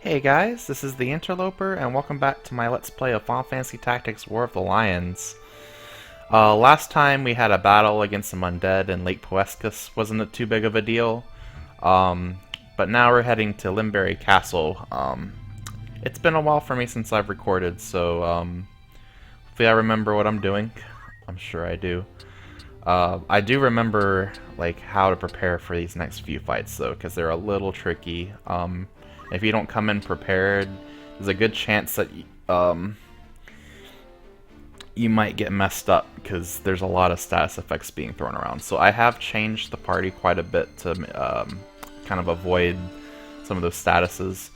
Hey guys, this is TheInterloper, and welcome back to my Let's Play of Final Fantasy Tactics War of the Lions. Last time we had a battle against some undead in Lake Poescus. Wasn't too big of a deal. But now we're heading to Limberry Castle. It's been a while for me since I've recorded, so hopefully I remember what I'm doing. I'm sure I do. I do remember like how to prepare for these next few fights though, because they're a little tricky. If you don't come in prepared, there's a good chance that you might get messed up because there's a lot of status effects being thrown around. So I have changed the party quite a bit to kind of avoid some of those statuses.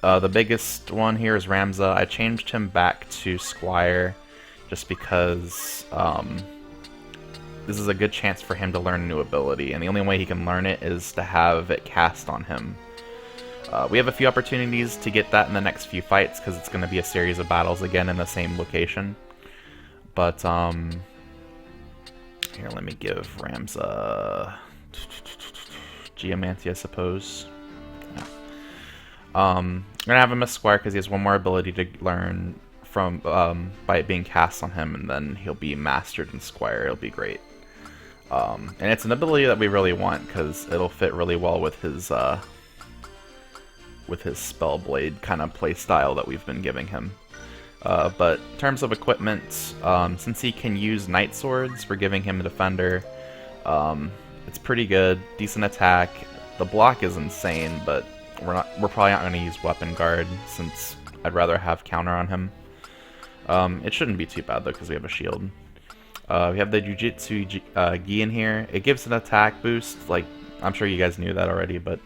The biggest one here is Ramza. I changed him back to Squire just because this is a good chance for him to learn a new ability, and the only way he can learn it is to have it cast on him. We have a few opportunities to get that in the next few fights, because it's going to be a series of battles again in the same location. But, here, let me give Ramza Geomancy, I suppose. Yeah. I'm going to have him as Squire, because he has one more ability to learn from by it being cast on him, and then he'll be mastered in Squire. It'll be great. And it's an ability that we really want, because it'll fit really well with his Spellblade kind of playstyle that we've been giving him. But in terms of equipment, since he can use Knight Swords, we're giving him a Defender. It's pretty good, decent attack. The block is insane, but we're probably not going to use Weapon Guard, since I'd rather have counter on him. It shouldn't be too bad though, because we have a shield. We have the Jujutsu Gi in here. It gives an attack boost, like, I'm sure you guys knew that already, but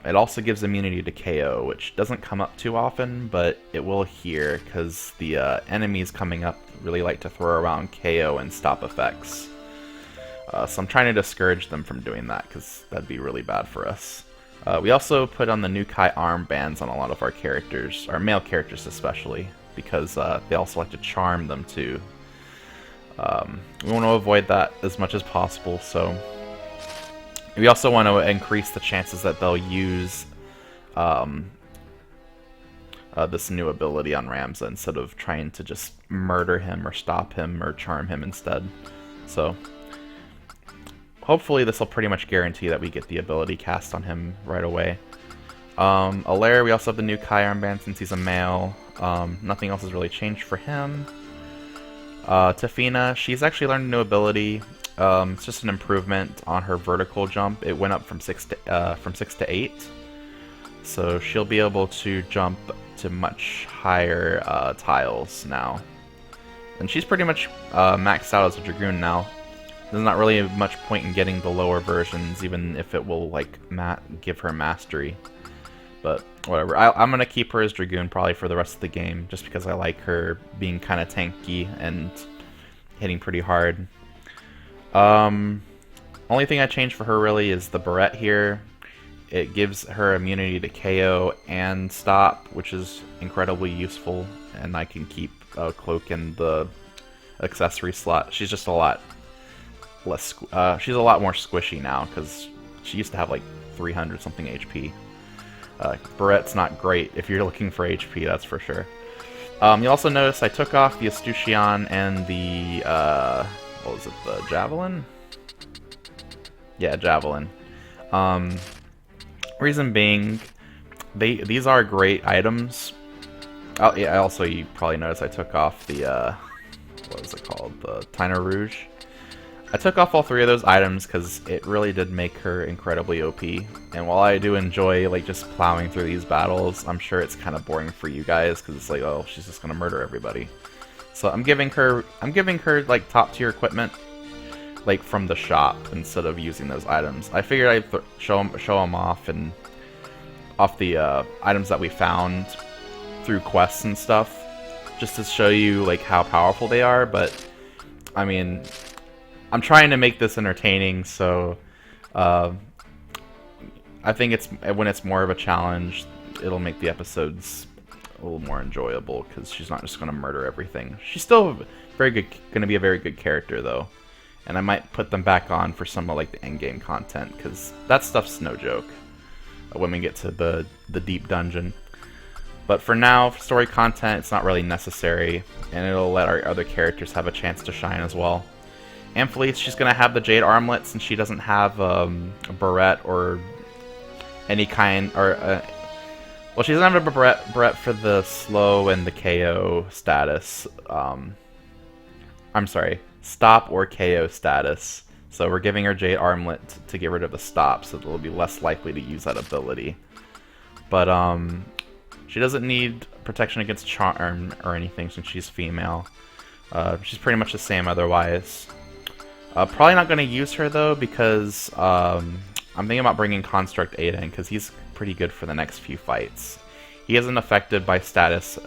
it also gives immunity to KO, which doesn't come up too often, but it will here, because the enemies coming up really like to throw around KO and stop effects. So I'm trying to discourage them from doing that, because that'd be really bad for us. We also put on the Nukai armbands on a lot of our characters, our male characters especially, because they also like to charm them too. We want to avoid that as much as possible, so we also want to increase the chances that they'll use this new ability on Ramza instead of trying to just murder him or stop him or charm him instead. So hopefully this will pretty much guarantee that we get the ability cast on him right away. Alaire, we also have the new Kai armband since he's a male. Nothing else has really changed for him. Tafina, she's actually learned a new ability. It's just an improvement on her vertical jump. It went up from 6 to 8, so she'll be able to jump to much higher tiles now. And she's pretty much maxed out as a Dragoon now. There's not really much point in getting the lower versions, even if it will like give her mastery. But whatever. I'm gonna keep her as Dragoon probably for the rest of the game, just because I like her being kind of tanky and hitting pretty hard. Only thing I changed for her really is the barrette here. It gives her immunity to KO and stop, which is incredibly useful, and I can keep a cloak in the accessory slot. She's just a lot less. She's a lot more squishy now because she used to have like 300 something HP. Barrette's not great if you're looking for HP, that's for sure. You'll also notice I took off the Escutcheon and the what was it, the Javelin? Yeah, Javelin. Reason being, these are great items. Oh, yeah, also you probably noticed I took off the, what was it called? The Tina Rouge. I took off all three of those items because it really did make her incredibly OP. And while I do enjoy like just plowing through these battles, I'm sure it's kind of boring for you guys because it's like, oh, she's just gonna murder everybody. So I'm giving her like top tier equipment, like from the shop instead of using those items. I figured I'd show them off and off the items that we found through quests and stuff, just to show you like how powerful they are. But I mean, I'm trying to make this entertaining, so I think when it's more of a challenge, it'll make the episodes a little more enjoyable because she's not just going to murder everything. She's still going to be a very good character though, and I might put them back on for some of like the end game content because that stuff's no joke when we get to the deep dungeon. But for now, for story content, it's not really necessary, and it'll let our other characters have a chance to shine as well. And Felice, she's going to have the Jade Armlet since she doesn't have a barrette or any kind, or well, she doesn't have a barrette for the slow and the KO status. I'm sorry, stop or KO status. So we're giving her Jade Armlet to get rid of the stop, so it'll be less likely to use that ability. But she doesn't need protection against charm or anything since she's female. She's pretty much the same otherwise. Probably not going to use her though because I'm thinking about bringing Construct 8 in because he's pretty good for the next few fights. He isn't affected by status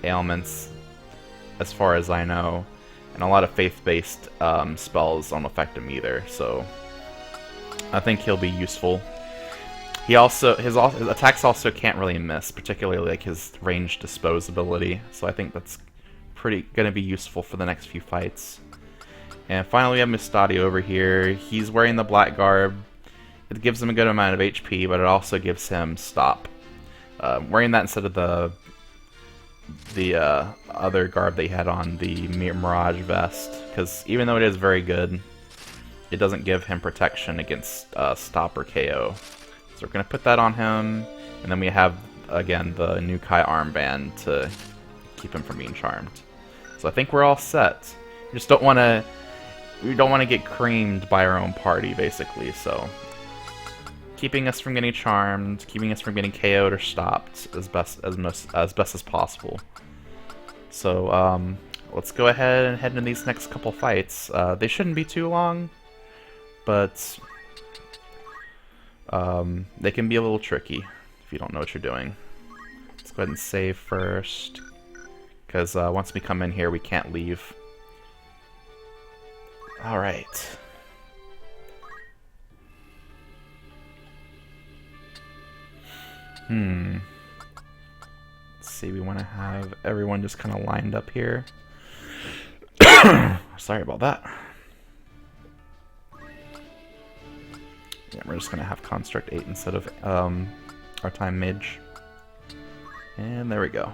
ailments as far as I know, and a lot of faith-based spells don't affect him either, so I think he'll be useful. He also his attacks also can't really miss, particularly like his ranged dispose ability, so I think that's pretty gonna be useful for the next few fights. And finally we have Mustadi over here. He's wearing the black garb. It gives him a good amount of HP, but it also gives him stop. Wearing that instead of the other garb they had on, the Mirage Vest, because even though it is very good, it doesn't give him protection against stop or KO. So we're going to put that on him, and then we have, again, the new Kai armband to keep him from being charmed. So I think we're all set. We just don't want to get creamed by our own party, basically, so keeping us from getting charmed, keeping us from getting KO'd or stopped as best as possible. So let's go ahead and head into these next couple fights. They shouldn't be too long, but they can be a little tricky if you don't know what you're doing. Let's go ahead and save first, because once we come in here, we can't leave. All right. Let's see, we want to have everyone just kind of lined up here. Sorry about that. Yeah, we're just going to have Construct 8 instead of our time mage. And there we go.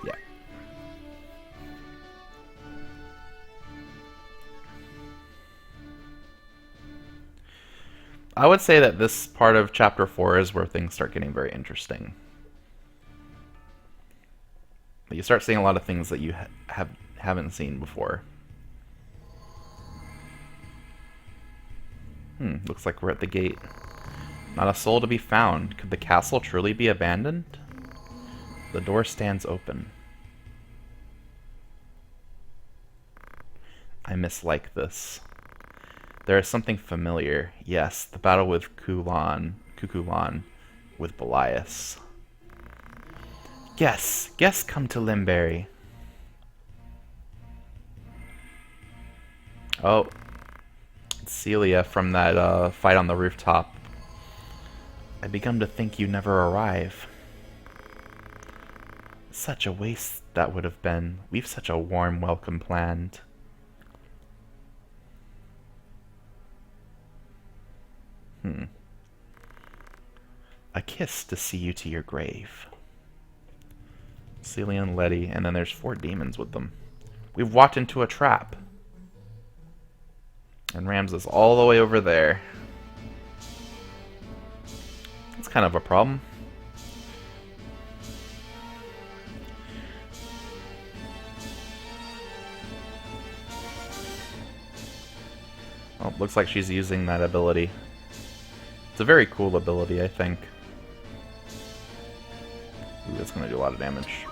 Yeah. I would say that this part of Chapter 4 is where things start getting very interesting. You start seeing a lot of things that you haven't seen before. Looks like we're at the gate. Not a soul to be found. Could the castle truly be abandoned? The door stands open. I mislike this. There is something familiar. Yes, the battle with Kukulon with Belias. Guests come to Limberry. Oh, it's Celia from that fight on the rooftop. I begun to think you never arrive. Such a waste that would have been. We've such a warm welcome planned. A kiss to see you to your grave. Celia and Lettie, and then there's 4 demons with them. We've walked into a trap. And Ramza's all the way over there. That's kind of a problem. Oh, looks like she's using that ability. It's a very cool ability, I think. Ooh, that's gonna do a lot of damage.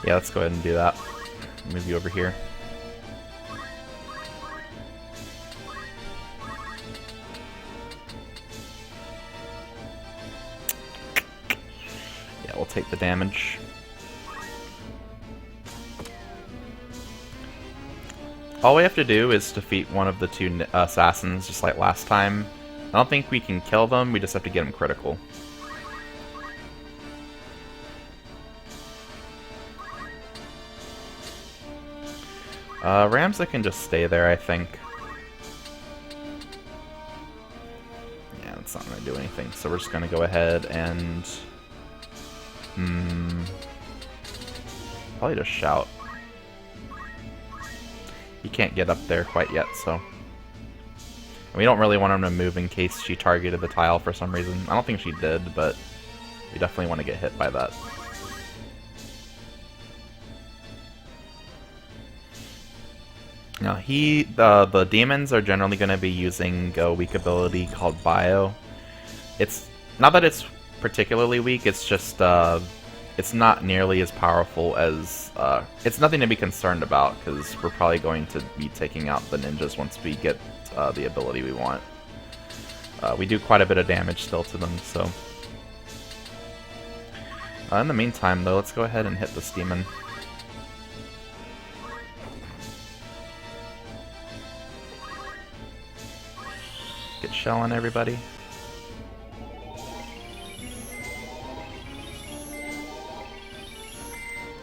Yeah, let's go ahead and do that. Move you over here. Yeah, we'll take the damage. All we have to do is defeat one of the 2 assassins, just like last time. I don't think we can kill them, we just have to get them critical. Ramza can just stay there, I think. Yeah, it's not going to do anything, so we're just going to go ahead and... probably just shout. He can't get up there quite yet, so... And we don't really want him to move in case she targeted the tile for some reason. I don't think she did, but we definitely want to get hit by that. Now the demons are generally going to be using a weak ability called Bio. It's not that it's particularly weak, it's just it's not nearly as powerful as it's nothing to be concerned about because we're probably going to be taking out the ninjas once we get the ability we want. We do quite a bit of damage still to them, so in the meantime though, let's go ahead and hit this demon. Get shelling, everybody.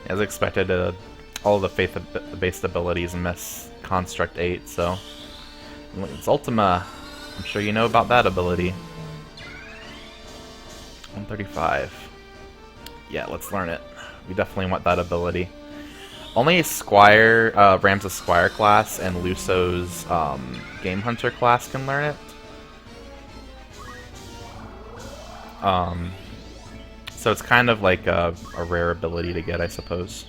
As expected, all the faith-based abilities miss Construct 8, so... It's Ultima. I'm sure you know about that ability. 135. Yeah, let's learn it. We definitely want that ability. Only Squire, Ramza's Squire class and Luso's Game Hunter class can learn it. So it's kind of like a rare ability to get, I suppose.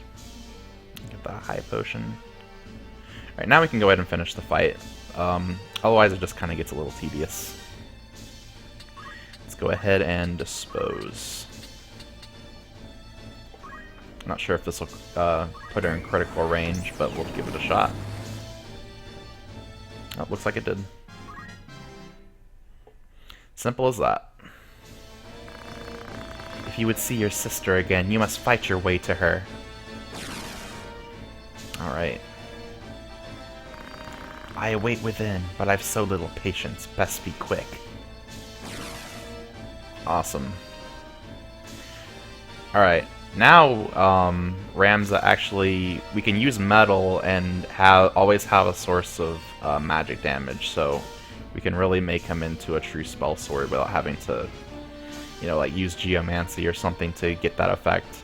Get the high potion. Alright, now we can go ahead and finish the fight. Otherwise it just kind of gets a little tedious. Let's go ahead and dispose. I'm not sure if this will put her in critical range, but we'll give it a shot. Oh, looks like it did. Simple as that. If you would see your sister again, you must fight your way to her. Alright. I await within, but I've so little patience. Best be quick. Awesome. Alright. Now, Ramza actually... We can use metal and always have a source of magic damage, so we can really make him into a true spell sword without having to... You know, like use Geomancy or something to get that effect.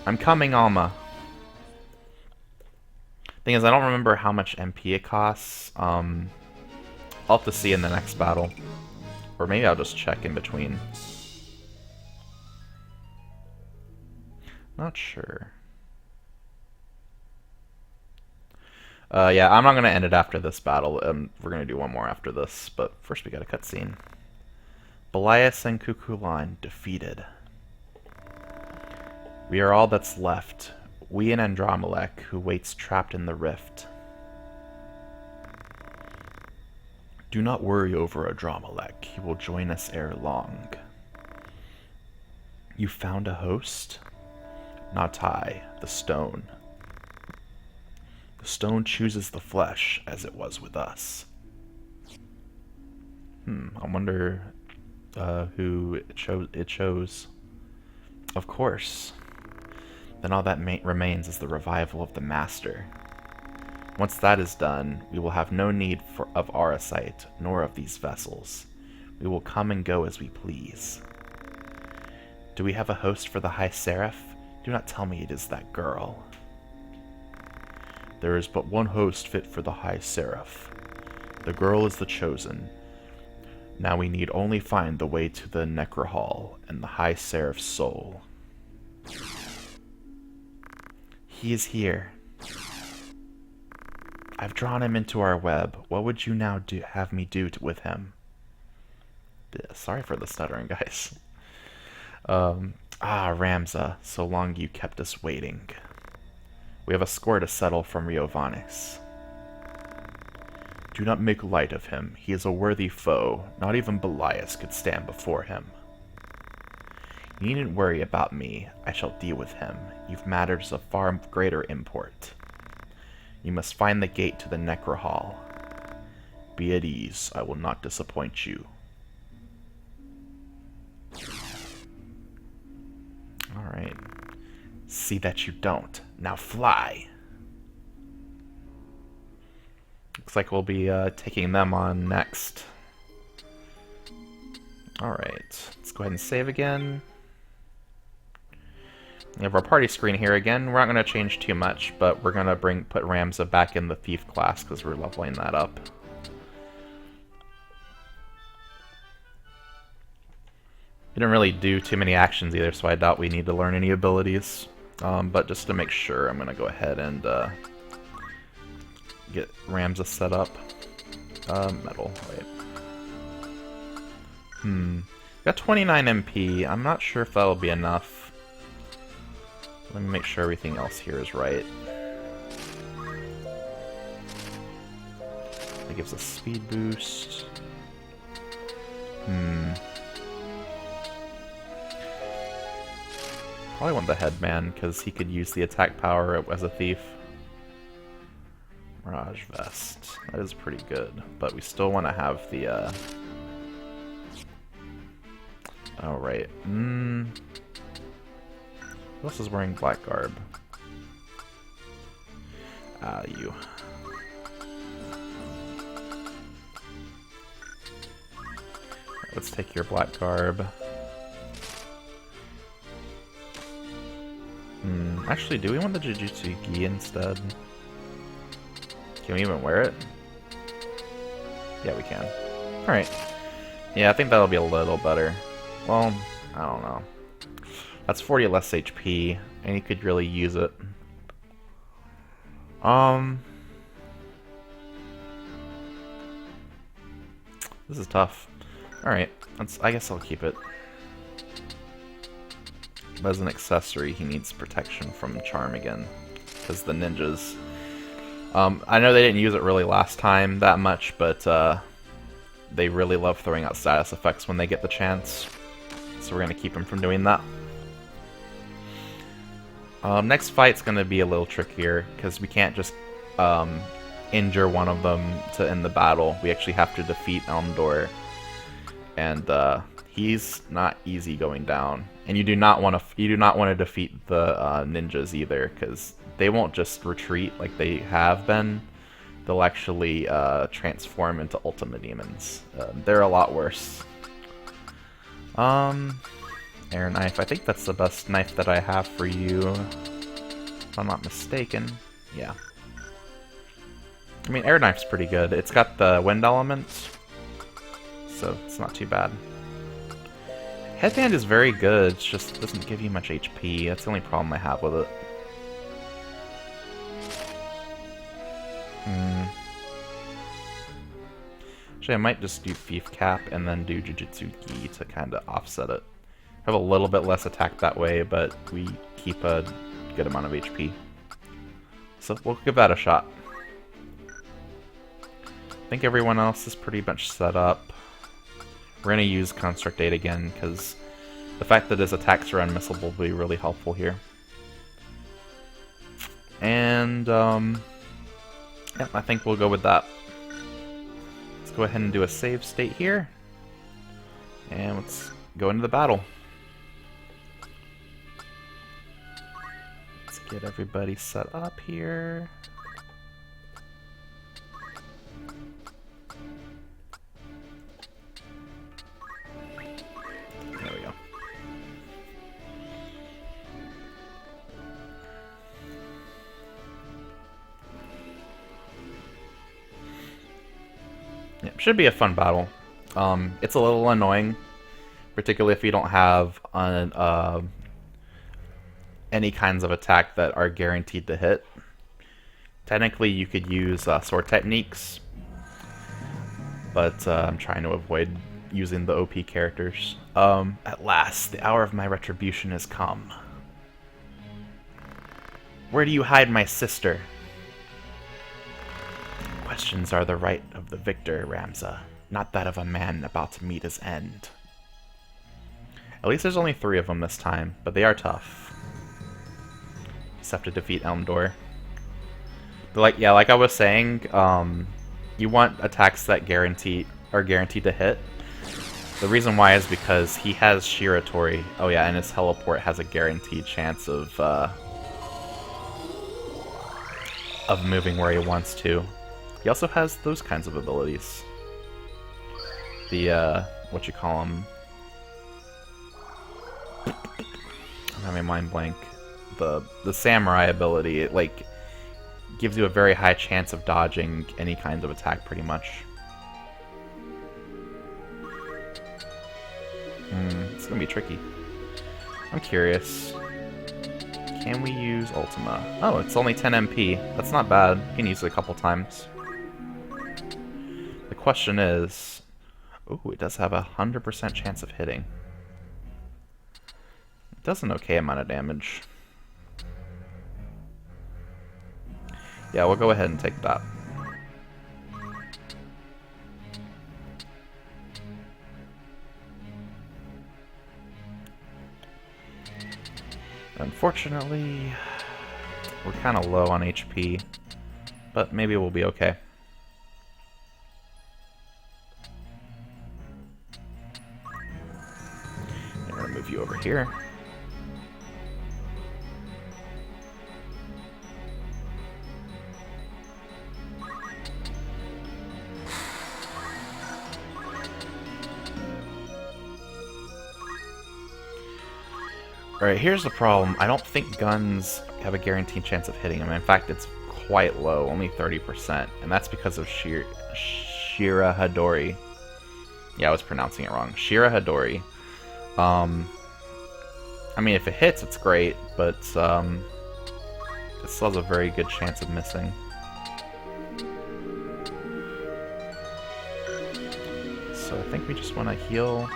I'm coming, Alma. Thing is, I don't remember how much MP it costs. I'll have to see in the next battle. Or maybe I'll just check in between. Not sure. Yeah, I'm not going to end it after this battle. We're going to do one more after this, but first we got a cutscene. Belias and Kukulkan defeated. We are all that's left. We and Andromelech, who waits trapped in the rift. Do not worry over Andromelech. He will join us ere long. You found a host? Not I, the stone. The stone chooses the flesh, as it was with us. I wonder... who it chose. Of course. Then all that remains is the revival of the Master. Once that is done, we will have no need of Arasite, nor of these vessels. We will come and go as we please. Do we have a host for the High Seraph? Do not tell me it is that girl. There is but one host fit for the High Seraph. The girl is the chosen. Now we need only find the way to the Necrohall and the High Seraph's soul. He is here. I've drawn him into our web. What would you now have me do with him? Yeah, sorry for the stuttering, guys. Ramza, so long you kept us waiting. We have a score to settle from Riovanis. Do not make light of him. He is a worthy foe. Not even Belias could stand before him. You needn't worry about me. I shall deal with him. You've matters of far greater import. You must find the gate to the Necrohall. Be at ease. I will not disappoint you. Alright. See that you don't. Now fly! Looks like we'll be taking them on next. Alright, let's go ahead and save again. We have our party screen here again. We're not going to change too much, but we're going to put Ramza back in the thief class because we're leveling that up. We didn't really do too many actions either, so I doubt we need to learn any abilities. But just to make sure, I'm going to go ahead and get Ramza set up. Metal, wait. Got 29 MP. I'm not sure if that'll be enough. Let me make sure everything else here is right. That gives us speed boost. Probably want the headman, because he could use the attack power as a thief. Mirage vest. That is pretty good, but we still want to have the, Oh, right. Who else is wearing black garb? You. Let's take your black garb. Actually, do we want the Jujutsu Gi instead? Can we even wear it? Yeah, we can. Alright. Yeah, I think that'll be a little better. Well, I don't know. That's 40 less HP, and you could really use it. This is tough. Alright, I guess I'll keep it. But as an accessory, he needs protection from charm again. Because the ninjas... I know they didn't use it really last time that much, but they really love throwing out status effects when they get the chance. So we're going to keep him from doing that. Next fight's going to be a little trickier, because we can't just injure one of them to end the battle. We actually have to defeat Elmdore. And he's not easy going down. And you do not want to defeat the ninjas either, because they won't just retreat like they have been. They'll actually transform into Ultima Demons. They're a lot worse. Air knife. I think that's the best knife that I have for you, if I'm not mistaken. Yeah. I mean, air knife's pretty good. It's got the wind elements, so it's not too bad. Headband is very good, it just doesn't give you much HP. That's the only problem I have with it. Actually, I might just do Thief Cap and then do Jujutsu Gi to kind of offset it. Have a little bit less attack that way, but we keep a good amount of HP. So we'll give that a shot. I think everyone else is pretty much set up. We're going to use Construct 8 again, because the fact that his attacks are unmissable will be really helpful here. And, yeah, I think we'll go with that. Let's go ahead and do a save state here. And let's go into the battle. Let's get everybody set up here. There we go. Yeah, should be a fun battle. It's a little annoying, particularly if you don't have any kinds of attack that are guaranteed to hit. Technically, you could use sword techniques, but I'm trying to avoid using the OP characters. At last, the hour of my retribution has come. Where do you hide my sister? Questions are the right of the victor, Ramza, not that of a man about to meet his end. At least there's only 3 of them this time, but they are tough. Just have to defeat Elmdore. But like I was saying, you want attacks that are guaranteed to hit. The reason why is because he has Shiratori. Oh yeah, and his teleport has a guaranteed chance of moving where he wants to. He also has those kinds of abilities. The, what you call them? I'm having a mind blank. The samurai ability, it, like, gives you a very high chance of dodging any kind of attack, pretty much. It's gonna be tricky. I'm curious. Can we use Ultima? Oh, it's only 10 MP. That's not bad. You can use it a couple times. The question is... Ooh, it does have a 100% chance of hitting. It does an okay amount of damage. Yeah, we'll go ahead and take that. Unfortunately, we're kind of low on HP, but maybe we'll be okay. I'm going to move you over here. Alright, here's the problem. I don't think guns have a guaranteed chance of hitting him. In fact, it's quite low, only 30%. And that's because of Shira Hadori. Yeah, I was pronouncing it wrong. Shira Hadori. I mean, if it hits, it's great, but it still has a very good chance of missing. So I think we just want to heal...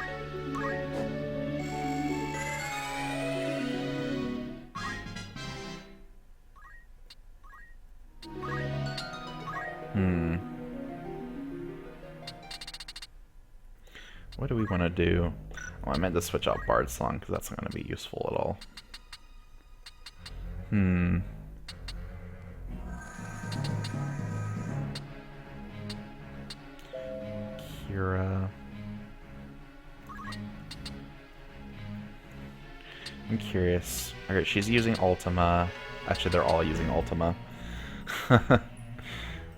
What do we want to do? Oh, I meant to switch out Bard's Song, because that's not going to be useful at all. Kira... I'm curious. Alright, she's using Ultima. Actually, they're all using Ultima.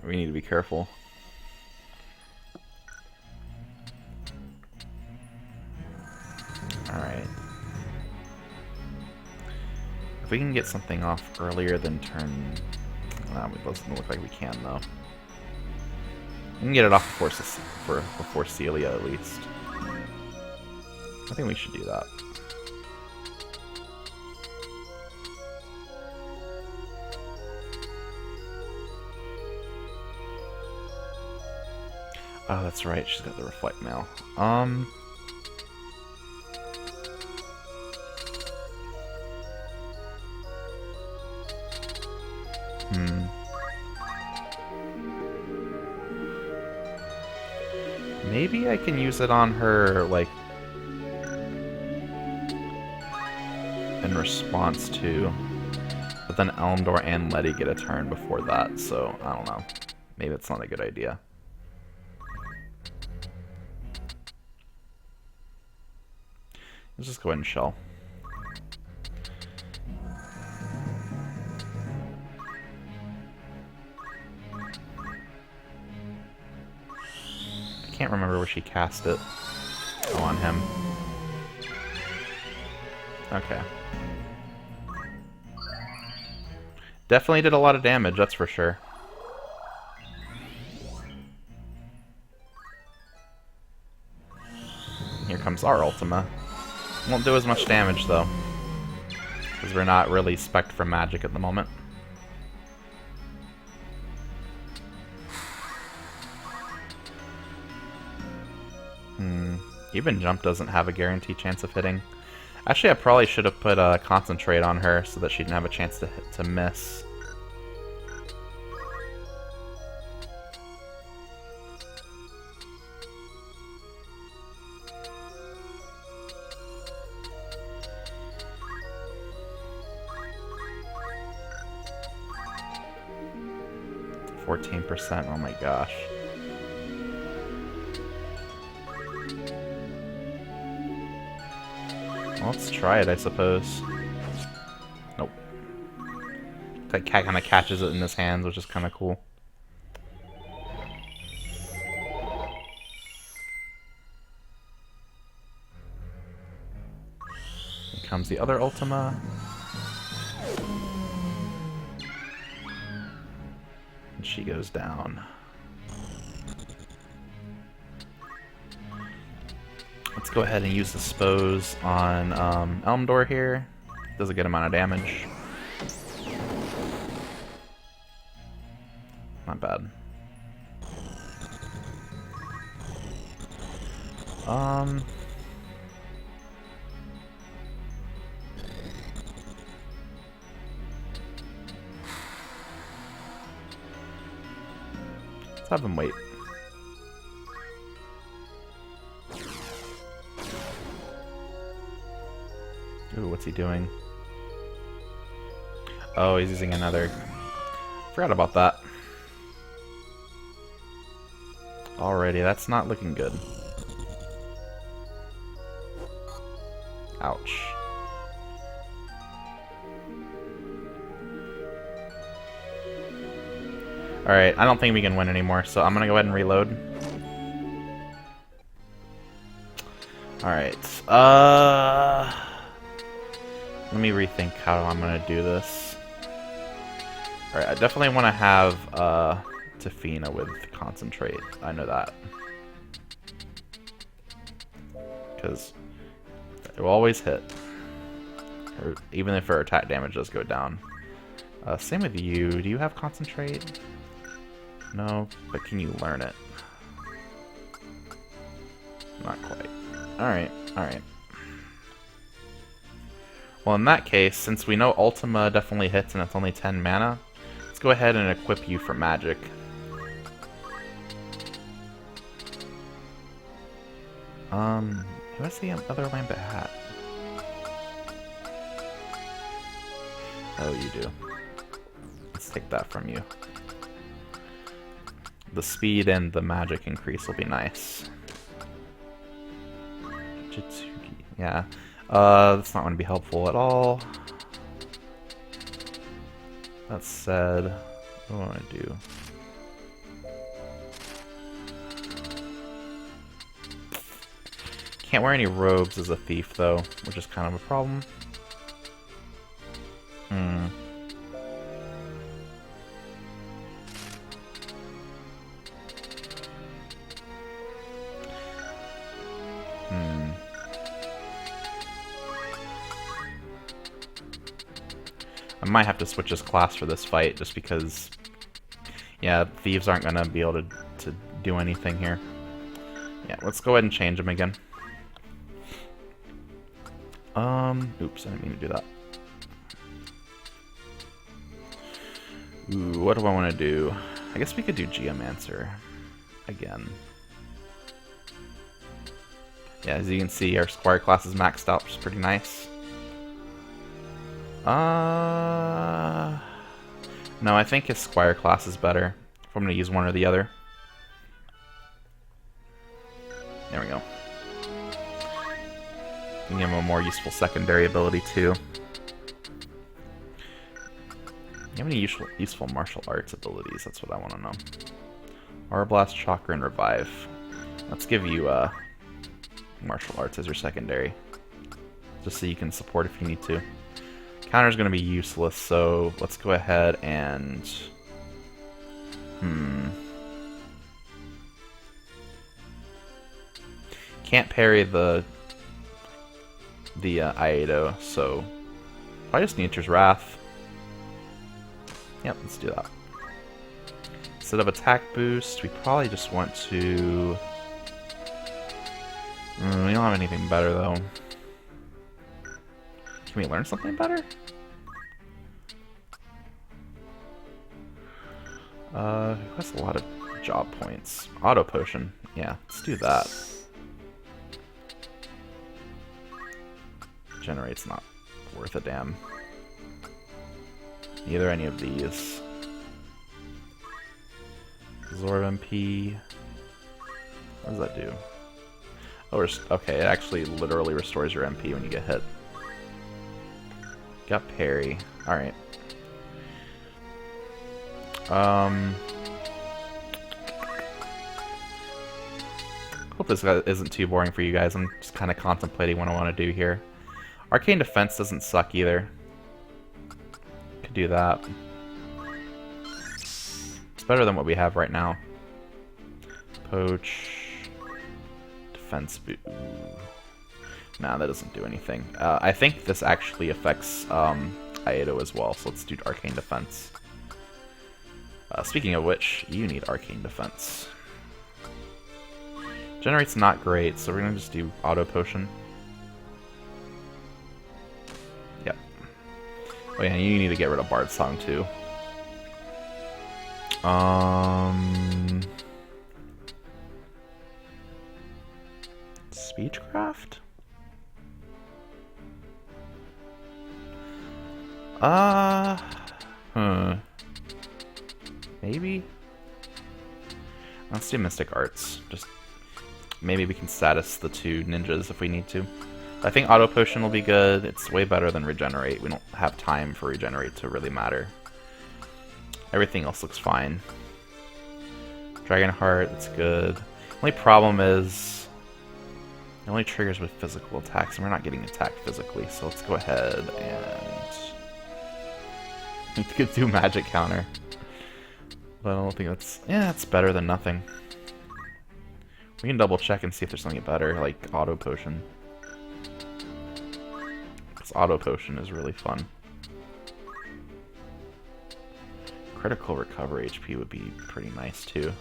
We need to be careful. Alright. If we can get something off earlier than turn... it doesn't look like we can, though. We can get it off before Celia, at least. I think we should do that. Oh, that's right, she's got the Reflect Mail. Maybe I can use it on her, like, in response to... But then Elmdore and Lettie get a turn before that, so I don't know. Maybe it's not a good idea. Let's just go ahead and shell. I can't remember where she cast it. Oh, on him. Okay. Definitely did a lot of damage, that's for sure. Here comes our Ultima. Won't do as much damage, though. Because we're not really spec'd for magic at the moment. Even Jump doesn't have a guaranteed chance of hitting. Actually, I probably should have put a Concentrate on her so that she didn't have a chance to miss. %, oh my gosh. Well, let's try it, I suppose. Nope. That cat kind of catches it in his hands, which is kind of cool. comes the other Ultima. And she goes down. Let's go ahead and use the Spose on Elmdore here. Does a good amount of damage. Not bad. Let's have him wait. Ooh, what's he doing? Oh, he's using another. Forgot about that. Alrighty, that's not looking good. Ouch. Alright, I don't think we can win anymore, so I'm gonna go ahead and reload. Alright, let me rethink how I'm gonna do this. Alright, I definitely want to have, Tafina with Concentrate. I know that. Because it will always hit. Or even if her attack damage does go down. Same with you. Do you have Concentrate? No, but can you learn it? Not quite. Alright, alright. Well, in that case, since we know Ultima definitely hits and it's only 10 mana, let's go ahead and equip you for magic. Who has the other Lambent hat? Oh, you do. Let's take that from you. The speed and the magic increase will be nice. Jitsugi. Yeah. That's not going to be helpful at all. That said, what do I want to do? Can't wear any robes as a thief, though, which is kind of a problem. I might have to switch his class for this fight, just because, yeah, thieves aren't going to be able to do anything here. Yeah, let's go ahead and change him again. Oops, I didn't mean to do that. Ooh, what do I want to do? I guess we could do Geomancer again. Yeah, as you can see, our Squire class is maxed out, which is pretty nice. No, I think his Squire class is better. If I'm going to use one or the other. There we go. Can give him a more useful secondary ability too. Do you have any useful martial arts abilities? That's what I want to know. Aura Blast, Chakra, and Revive. Let's give you martial arts as your secondary, just so you can support if you need to. Counter's going to be useless, so let's go ahead and... Can't parry the Aido, so I just Nature's Wrath. Yep, let's do that. Instead of attack boost, we probably just want to... we don't have anything better, though. Can we learn something better? Who has a lot of job points? Auto Potion. Yeah, let's do that. Generate's not worth a damn. Neither any of these. Absorb MP. What does that do? Oh, okay, it actually literally restores your MP when you get hit. Got parry. Alright. Hope this isn't too boring for you guys. I'm just kind of contemplating what I want to do here. Arcane Defense doesn't suck either. Could do that. It's better than what we have right now. Poach. Defense boot. Nah, that doesn't do anything. I think this actually affects Iato as well, so let's do Arcane Defense. Speaking of which, you need Arcane Defense. Generate's not great, so we're gonna just do Auto Potion. Yep. Oh yeah, you need to get rid of Bard Song too. Speechcraft? Maybe? Let's do Mystic Arts. Just maybe we can status the 2 ninjas if we need to. I think Auto Potion will be good. It's way better than Regenerate. We don't have time for Regenerate to really matter. Everything else looks fine. Dragon Heart, that's good. Only problem is it only triggers with physical attacks, and we're not getting attacked physically, so let's go ahead and we could do Magic Counter. But I don't think that's... yeah, that's better than nothing. We can double check and see if there's something better, like Auto Potion. Because Auto Potion is really fun. Critical Recover HP would be pretty nice too.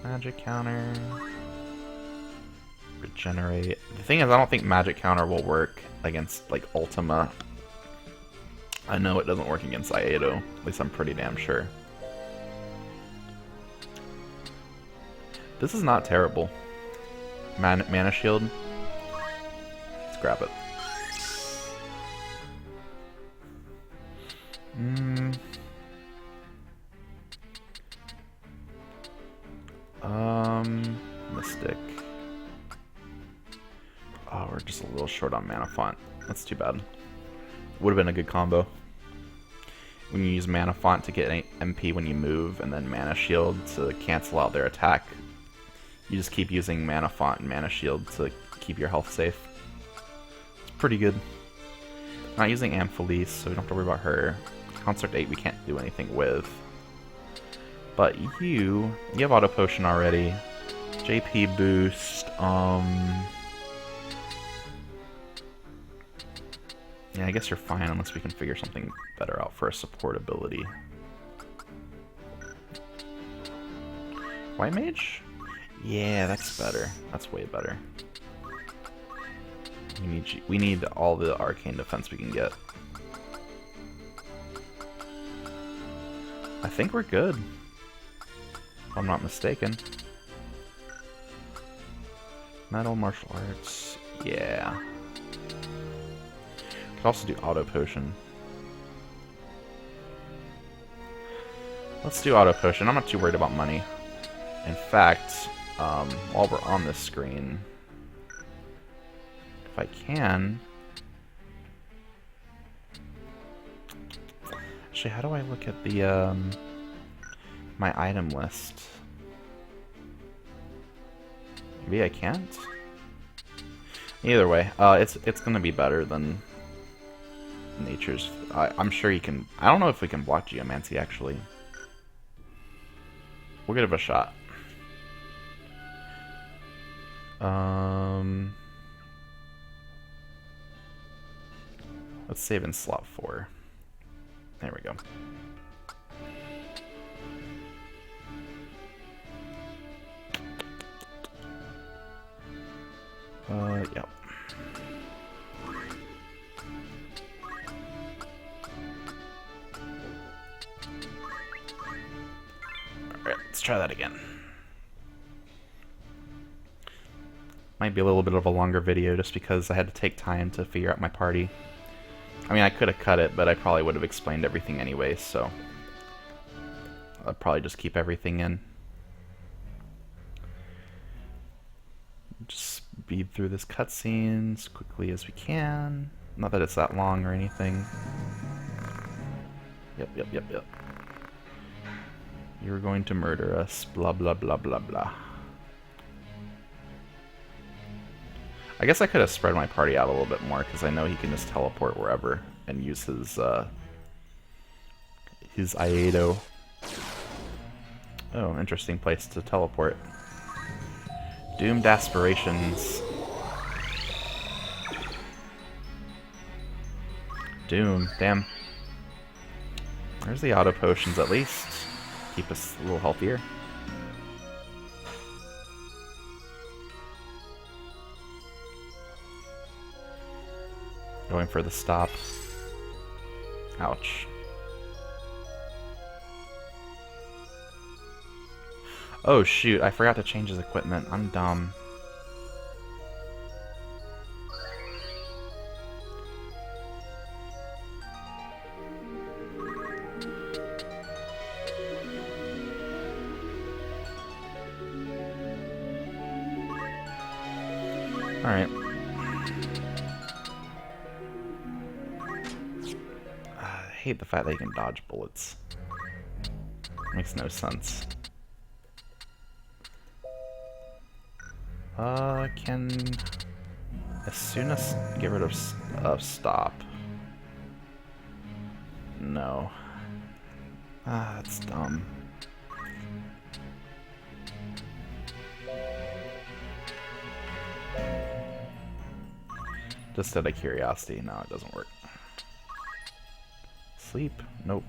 Magic Counter. Regenerate. The thing is, I don't think Magic Counter will work against, like, Ultima. I know it doesn't work against Iato. At least I'm pretty damn sure. This is not terrible. Mana Shield. Let's grab it. Mystic. Oh, we're just a little short on Mana Font. That's too bad. Would have been a good combo. When you use Mana Font to get an MP when you move, and then Mana Shield to cancel out their attack, you just keep using Mana Font and Mana Shield to keep your health safe. It's pretty good. Not using Amphilis, so we don't have to worry about her. Construct 8 we can't do anything with. But you have Auto Potion already. JP boost, yeah, I guess you're fine unless we can figure something better out for a support ability. White Mage? Yeah, that's better. That's way better. We need all the Arcane Defense we can get. I think we're good. If I'm not mistaken. Metal Martial Arts. Yeah. Could also do Auto Potion. Let's do Auto Potion. I'm not too worried about money. In fact, while we're on this screen, if I can... Actually, how do I look at the my item list? Maybe I can't? Either way, it's gonna be better than Nature's... I'm sure you can... I don't know if we can block Geomancy, actually. We'll give it a shot. Let's save in slot 4. There we go. Yep. Alright, let's try that again. Might be a little bit of a longer video just because I had to take time to figure out my party. I mean, I could have cut it, but I probably would have explained everything anyway, so I'll probably just keep everything in. Just speed through this cutscene as quickly as we can. Not that it's that long or anything. Yep. You're going to murder us. Blah, blah, blah, blah, blah. I guess I could have spread my party out a little bit more, because I know he can just teleport wherever and use his Iato. Oh, interesting place to teleport. Doomed Aspirations. Doom, damn. There's the auto potions at least. Keep us a little healthier. Going for the stop. Ouch. Oh shoot, I forgot to change his equipment. I'm dumb. Alright. I hate the fact that you can dodge bullets. Makes no sense. Can... As soon as... Get rid of stop. No. Ah, that's dumb. Just out of curiosity. No, it doesn't work. Sleep? Nope.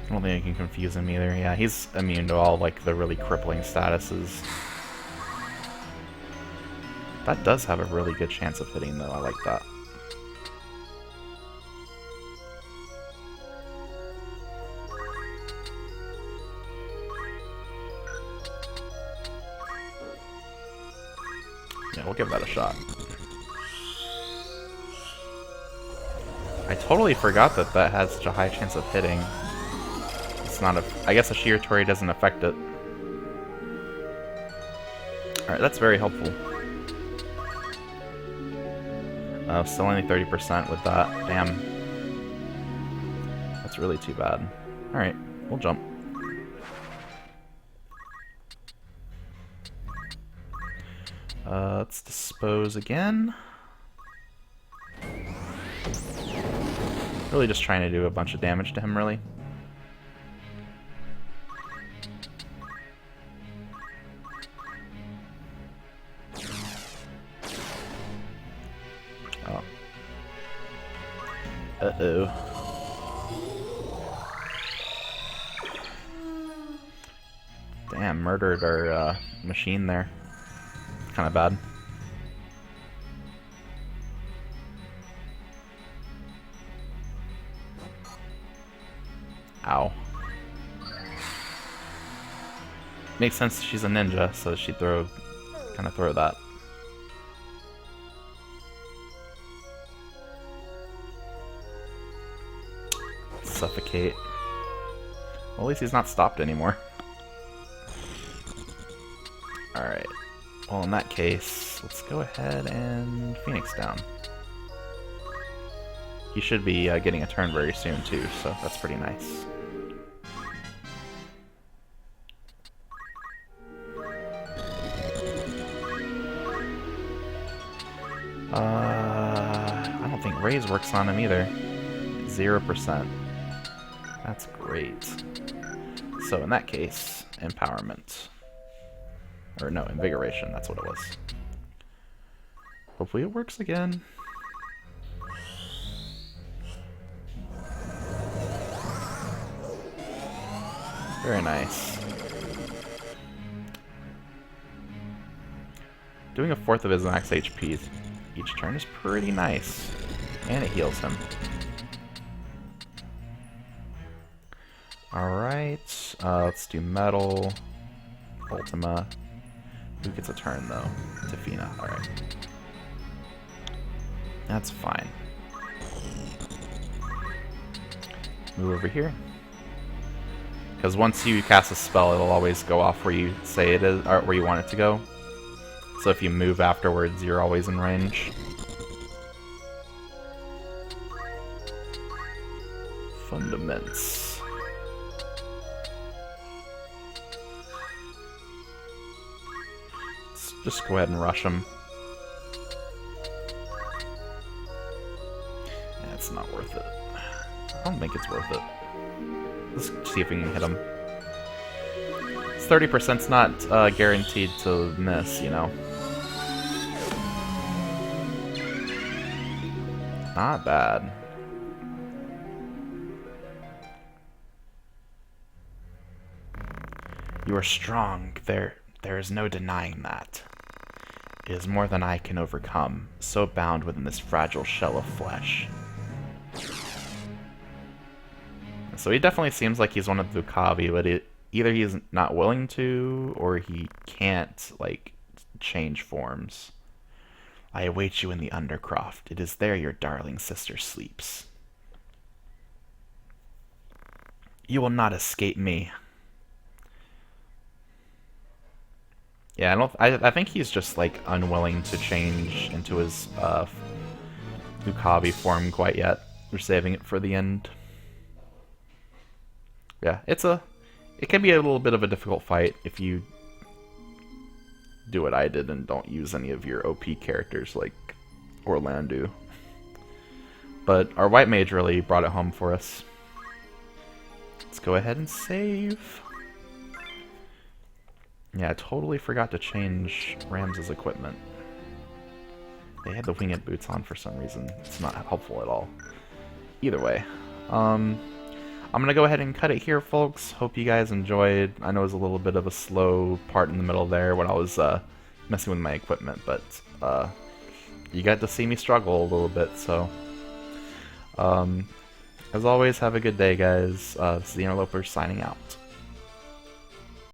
I don't think I can confuse him either. Yeah, he's immune to all, like, the really crippling statuses. That does have a really good chance of hitting, though. I like that. Yeah, we'll give that a shot. I totally forgot that that has such a high chance of hitting. It's not a... I guess a sheer Tori doesn't affect it. Alright, that's very helpful. Still only 30% with that. Damn. That's really too bad. Alright, we'll jump. Let's dispose again. Really just trying to do a bunch of damage to him, really. Oh. Uh-oh. Damn, murdered our machine there. Kind of bad. Ow. Makes sense, she's a ninja, so she'd kind of throw that. Suffocate. Well, at least he's not stopped anymore. Alright. Well, in that case, let's go ahead and Phoenix down. He should be getting a turn very soon, too, so that's pretty nice. I don't think Raise works on him either. 0%. That's great. So in that case, Empowerment. Or no, Invigoration, that's what it was. Hopefully it works again. Very nice. Doing a fourth of his max HP each turn is pretty nice. And it heals him. Alright, let's do Metal, Ultima. Who gets a turn, though? Tafina, alright. That's fine. Move over here. Because once you cast a spell, it'll always go off where you say it is, or where you want it to go. So if you move afterwards, you're always in range. Fundaments. Just go ahead and rush him. Yeah, it's not worth it. I don't think it's worth it. Let's see if we can hit him. It's 30%'s not guaranteed to miss, you know. Not bad. You are strong. There is no denying that. It is more than I can overcome, so bound within this fragile shell of flesh. So he definitely seems like he's one of the Vukavi, but either he's not willing to, or he can't, like, change forms. I await you in the Undercroft. It is there your darling sister sleeps. You will not escape me. Yeah, I think he's just, like, unwilling to change into his Vukavi form quite yet. We're saving it for the end. Yeah, it can be a little bit of a difficult fight if you do what I did and don't use any of your OP characters like Orlando. But our white mage really brought it home for us. Let's go ahead and save. Yeah, I totally forgot to change Ramza's equipment. They had the winged boots on for some reason. It's not helpful at all. Either way. I'm going to go ahead and cut it here, folks. Hope you guys enjoyed. I know it was a little bit of a slow part in the middle there when I was messing with my equipment, but you got to see me struggle a little bit, so... as always, have a good day, guys. This is TheInterloper signing out.